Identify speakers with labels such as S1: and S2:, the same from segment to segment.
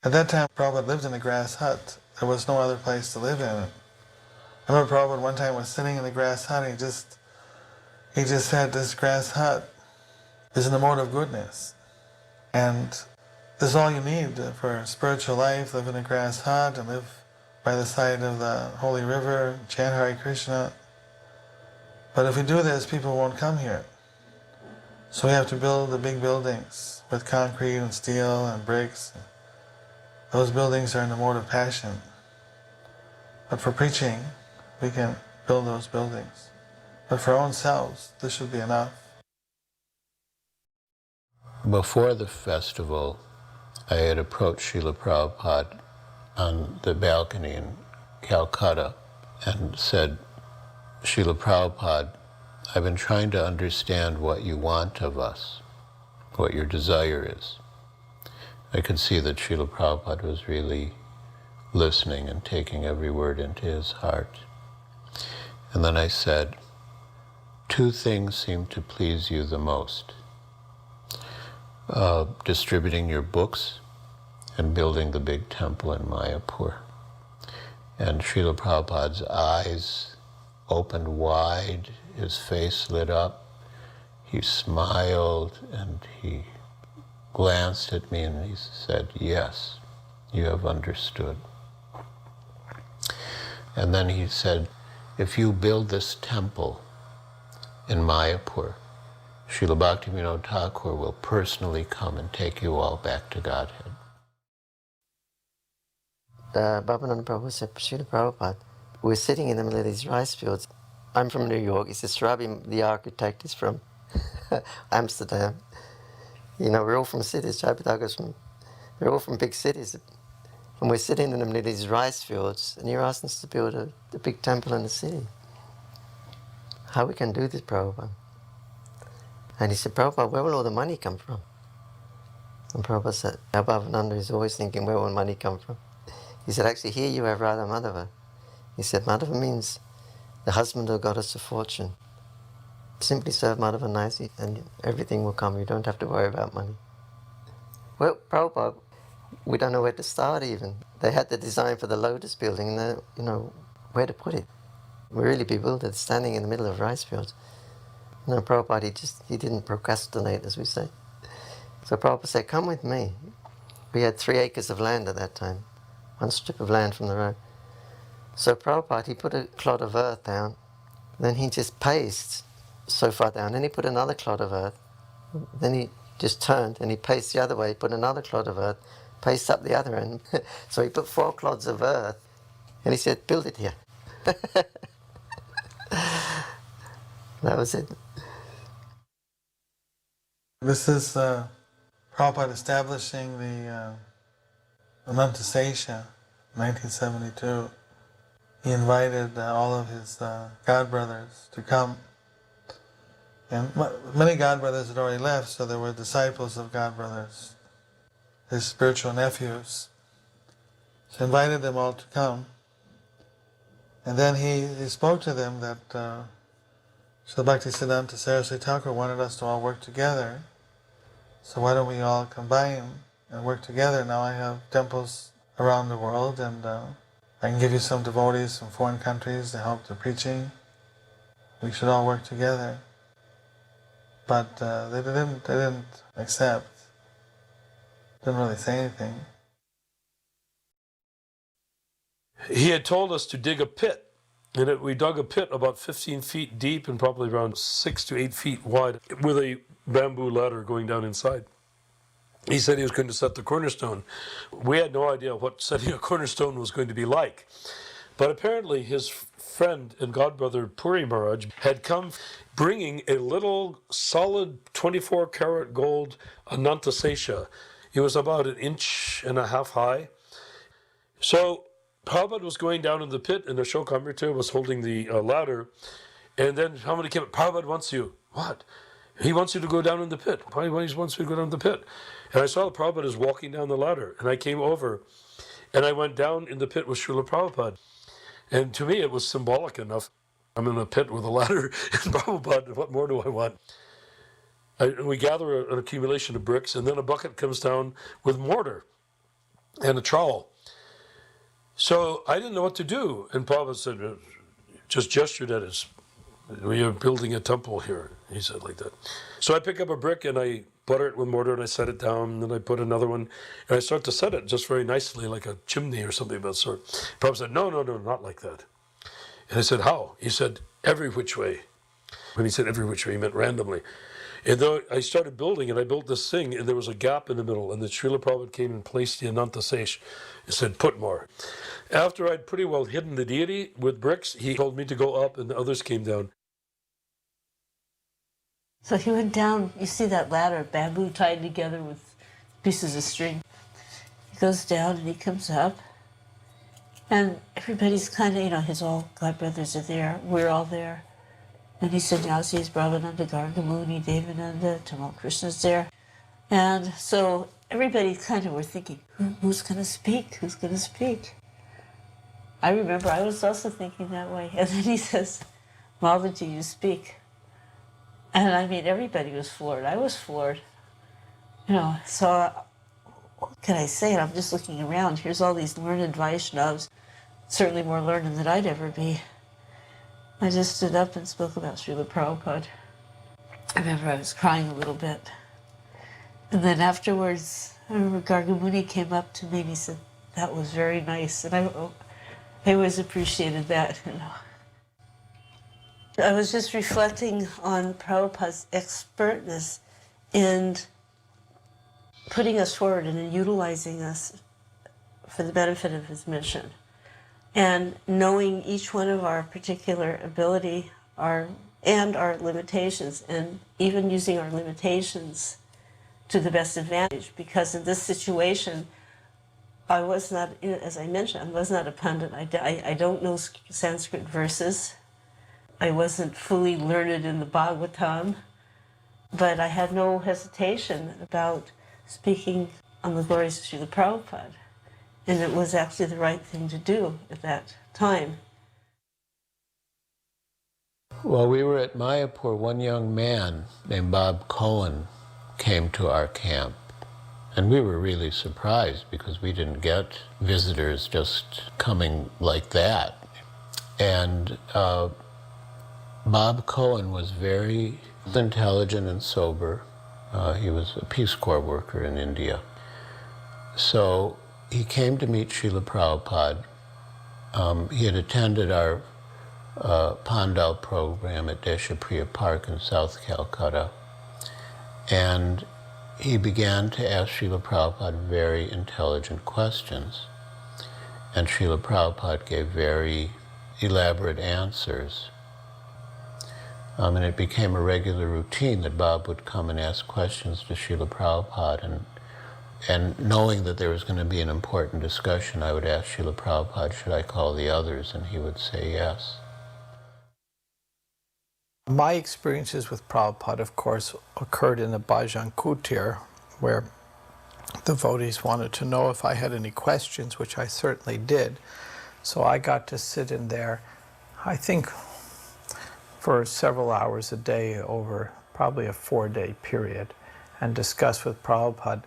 S1: At that time, Prabhupada lived in a grass hut. There was no other place to live in. I remember Prabhupada one time was sitting in the grass hut and he just said, this grass hut is in the mode of goodness. And this is all you need for spiritual life, live in a grass hut and live by the side of the holy river, chant Hare Krishna. But if we do this, people won't come here. So we have to build the big buildings with concrete and steel and bricks. Those buildings are in the mode of passion. But for preaching, we can build those buildings. But for our own selves, this should be enough.
S2: Before the festival, I had approached Srila Prabhupada on the balcony in Calcutta and said, Srila Prabhupada, I've been trying to understand what you want of us, what your desire is. I could see that Srila Prabhupada was really listening and taking every word into his heart. And then I said, two things seem to please you the most. Distributing your books and building the big temple in Mayapur. And Srila Prabhupada's eyes opened wide, his face lit up, he smiled and he glanced at me and he said, yes, you have understood. And then he said, if you build this temple in Mayapur, Srila Bhaktivinoda Thakur will personally come and take you all back to Godhead.
S3: Bhavananda Prabhu said, Srila Prabhupada, we're sitting in the middle of these rice fields. I'm from New York. He says, Srabi, the architect, is from Amsterdam. You know, we're all from cities. We're all from big cities. And we're sitting in the middle of these rice fields, and you're asking us to build a big temple in the city. How we can do this, Prabhupada? And he said, Prabhupada, where will all the money come from? And Prabhupada said, Bhavananda is always thinking, where will money come from? He said, actually, here you have Radha Madhava. He said, Madhava means the husband of goddess of fortune. Simply serve Madhava nicely and everything will come. You don't have to worry about money. Well, Prabhupada, we don't know where to start even. They had the design for the Lotus building and you know, where to put it. We're really bewildered, standing in the middle of rice fields. You know, Prabhupada, he didn't procrastinate, as we say. So Prabhupada said, come with me. We had 3 acres of land at that time, 1 strip of land from the road. So Prabhupada, he put a clod of earth down, then he just paced so far down, then he put another clod of earth, then he just turned and he paced the other way, put another clod of earth, paced up the other end. So he put 4 clods of earth and he said, build it here. That was it.
S1: This is Prabhupada establishing the Anantasesha in 1972. He invited all of his god brothers to come. And many god brothers had already left, so there were disciples of god brothers, his spiritual nephews. So he invited them all to come. And then he spoke to them that Srila Bhakti Siddhanta Saraswati Thakur wanted us to all work together. So why don't we all combine and work together? Now I have temples around the world, and I can give you some devotees from foreign countries to help the preaching. We should all work together. But they didn't accept. Didn't really say anything.
S4: He had told us to dig a pit, and we dug a pit about 15 feet deep and probably around 6 to 8 feet wide with a bamboo ladder going down inside. He said he was going to set the cornerstone. We had no idea what setting a cornerstone was going to be like. But apparently his friend and godbrother Puri Maharaj had come bringing a little solid 24-karat gold Anantasesha. It was about 1.5 inches high. So Prabhupada was going down in the pit, and Ashoka Amrita was holding the ladder. And then somebody came up, Prabhupada wants you. What? He wants you to go down in the pit. Why he wants you to go down in the pit? And I saw the Prabhupada is walking down the ladder, and I came over, and I went down in the pit with Srila Prabhupada. And to me, it was symbolic enough. I'm in a pit with a ladder and Prabhupada, what more do I want? We gather an accumulation of bricks, and then a bucket comes down with mortar and a trowel. So I didn't know what to do. And Prabhupada said, just gestured at us. We are building a temple here, he said like that. So I pick up a brick and I butter it with mortar and I set it down, and then I put another one and I start to set it just very nicely like a chimney or something of that sort. Prabhupada said, no, not like that. And I said, how? He said, every which way. When he said every which way, he meant randomly. And though I started building, and I built this thing, and there was a gap in the middle, and the Srila Prabhupada came and placed the Ananta Sesh and said, put more. After I'd pretty well hidden the deity with bricks, he told me to go up, and the others came down.
S5: So he went down, you see that ladder, bamboo tied together with pieces of string. He goes down and he comes up, and everybody's kind of, his all godbrothers are there, we're all there. And he said, now sees Brahmananda, Gargamuni, Devananda, Tamal Krishna's there. And so everybody kind of were thinking, who's going to speak? Who's going to speak? I remember I was also thinking that way. And then he says, Malvaji, you speak. And I mean, everybody was floored. I was floored. So what can I say? And I'm just looking around. Here's all these learned Vaishnavas, certainly more learned than I'd ever be. I just stood up and spoke about Srila Prabhupada. I remember I was crying a little bit. And then afterwards, I remember Gargamuni came up to me and he said, that was very nice. And I always appreciated that, I was just reflecting on Prabhupada's expertness in putting us forward and in utilizing us for the benefit of his mission. And knowing each one of our particular ability and our limitations, and even using our limitations to the best advantage. Because in this situation, I was not, as I mentioned, I was not a pundit. I don't know Sanskrit verses. I wasn't fully learned in the Bhagavatam, but I had no hesitation about speaking on the glories of Srila Prabhupada. And it was actually the right thing to do at that time.
S2: While we were at Mayapur, one young man named Bob Cohen came to our camp. And we were really surprised because we didn't get visitors just coming like that. And Bob Cohen was very intelligent and sober. He was a Peace Corps worker in India. So he came to meet Srila Prabhupada. He had attended our Pandal program at Deshapriya Park in South Calcutta. And he began to ask Srila Prabhupada very intelligent questions. And Srila Prabhupada gave very elaborate answers. And it became a regular routine that Bob would come and ask questions to Srila Prabhupada. And knowing that there was going to be an important discussion, I would ask Srila Prabhupada, should I call the others? And he would say yes.
S6: My experiences with Prabhupada, of course, occurred in the Bhajan Kutir, where devotees wanted to know if I had any questions, which I certainly did. So I got to sit in there, I think, for several hours a day over probably a 4-day period, and discuss with Prabhupada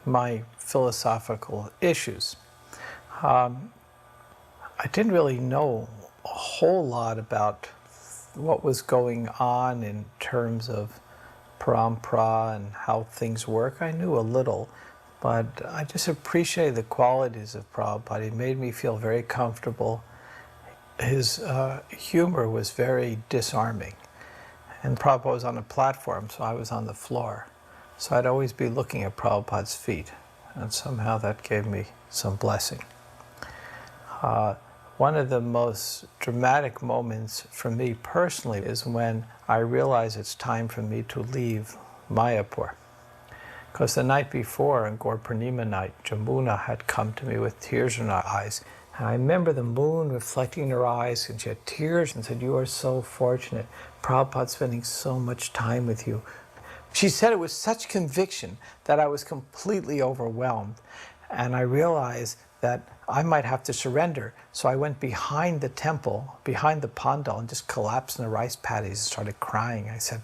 S6: my philosophical issues. I didn't really know a whole lot about what was going on in terms of parampara and how things work. I knew a little, but I just appreciated the qualities of Prabhupada. He made me feel very comfortable. His humor was very disarming. And Prabhupada was on a platform, so I was on the floor. So I'd always be looking at Prabhupada's feet, and somehow that gave me some blessing. One of the most dramatic moments for me personally is when I realized it's time for me to leave Mayapur. Because the night before, on Gaur Purnima night, Jamuna had come to me with tears in her eyes. And I remember the moon reflecting in her eyes, and she had tears and said, "You are so fortunate. Prabhupada spending so much time with you." She said it with such conviction that I was completely overwhelmed. And I realized that I might have to surrender. So I went behind the temple, behind the pandal, and just collapsed in the rice paddies and started crying. I said,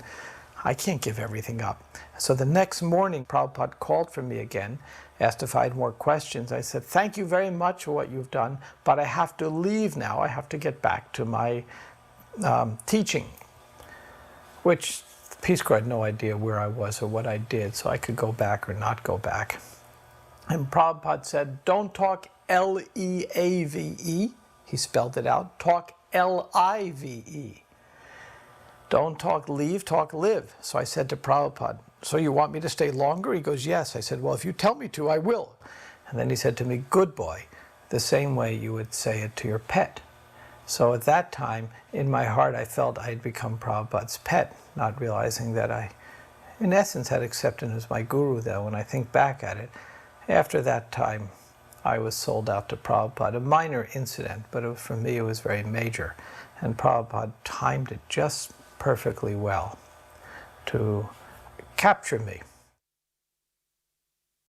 S6: I can't give everything up. So the next morning, Prabhupada called for me again, asked if I had more questions. I said, thank you very much for what you've done, but I have to leave now. I have to get back to my teaching, which Peace Corps had no idea where I was or what I did, so I could go back or not go back. And Prabhupada said, don't talk L-E-A-V-E. He spelled it out. Talk L-I-V-E. Don't talk leave, talk live. So I said to Prabhupada, so you want me to stay longer? He goes, yes. I said, well, if you tell me to, I will. And then he said to me, good boy, the same way you would say it to your pet. So at that time, in my heart, I felt I had become Prabhupada's pet, not realizing that I, in essence, had accepted him as my guru, though. When I think back at it, after that time, I was sold out to Prabhupada. A minor incident, but for me, it was very major. And Prabhupada timed it just perfectly well to capture me.